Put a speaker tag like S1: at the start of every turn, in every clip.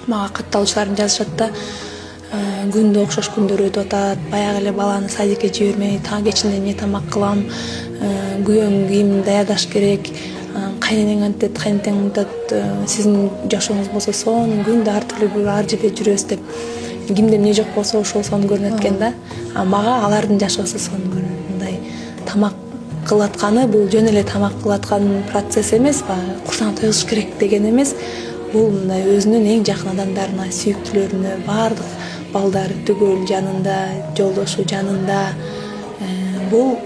S1: мага катталуучуларым жазышат да, күндө окшош күндөр өтүп атат, баягы эле баланы садикке жибермей кечинде эмне тамак кылам, күйөөң кийим даярдаш керек, кайненең антет, кайнтең мынтат, сиздин жашооңуз болсо сонун күндө ар түрдүү ар жерде жүрөбүз деп кимде эмне жок болсо ошол сонун көрүнөт экен да. Мага алардын жашоосу сонун көрүнөт. Мындай тамак кылып атканы бул жөн эле тамак кылып аткан процесс эмес, курсаң тойгуш керек деген эмес. Бул мындай өзүнүн эң жакын адамдарына, сүйүктүүлөрүнө, баардык балдары түгөл жанында, жолдошу жанында. Бул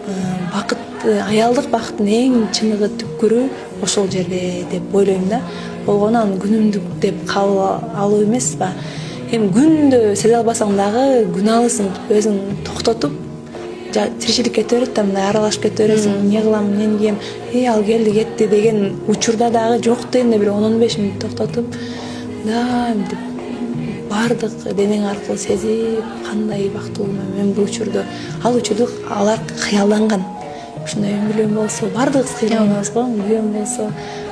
S1: бакыт, аялдык бакыттын эң чыныгы түпкүрү ошол жерде деп ойлойм да. Болгону аны күнүмдүк деп кабыл алуу эмес. Эми күндө сезе албасаң дагы күнөөлүсүң, өзүң токтотуп тиричилик кете берет да, мындай аралашып кете бересиң. Эмне кылам, эмне кийем, ал келди кетти деген учурда дагы жок дегенде бир 10-15 мүнөт токтотуп, деп баардык денең аркылуу сезип, кандай бактылуумун мен бул учурду, алар кыялданган. Ушундай үй болсо, баардыгыбыз кыялданабыз го, үйөм болсо,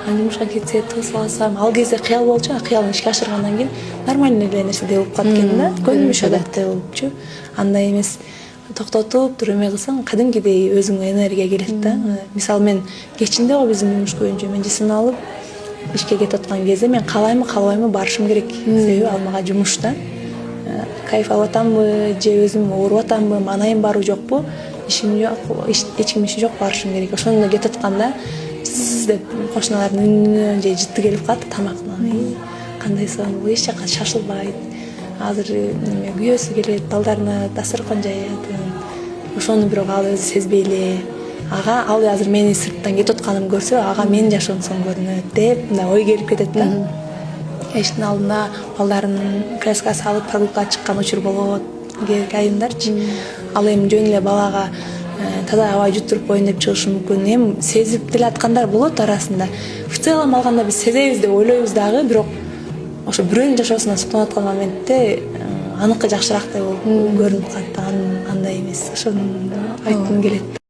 S1: жумушка кетсе, тыгыз алсам, ал кезде кыял болчу, кыялын ишке ашыргандан кийин нормальный эле нерседей болуп калат экен да, көнүмүш адаттай болупчу. Андай эмес, токтотуп туруп эме кылсаң, кадимкидей өзүңө энергия келет да. Мисалы мен кечинде го биздин жумуш боюнча мен жисын алып ишке кетип аткан кезде мен каалаймы, каалбаймы барышым керек. Себеби ал мага жумуш да. Кайф алып атамбы, же өзүм ооруп атамбы, маанайым барбы жокпу, ишим жок, эч ким иши жок, барышым керек. Ошондо кетип атканда деп кошуналардын үнүнө же жыты келип калат тамактан. Кандай сонун, эч жака шашылбайт. Азыр күйөөсү келет, балдарына дасторкон жаят. Ошону бирок ал өзү сезбей эле, ал азыр мени сырттан кетип атканымды көрсө, менин жашоом сонун көрүнөт деп мындай ой келип кетет да. Эшиктин алдына балдарын краска салып прогулкага чыккан учур болот, кээки айымдарчы. Ал эми жөн эле балага таза аба жуттуруп коеюн деп чыгышы мүмкүн. Эми сезип деле аткандар болот арасында. В целом алганда биз сезебиз деп ойлойбуз дагы, бирок ошо бирөөнүн жашоосунан суктанып аткан моментте аныкы жакшыраак деп көрүнүп калат. Андай эмес. Ошону айткым келет.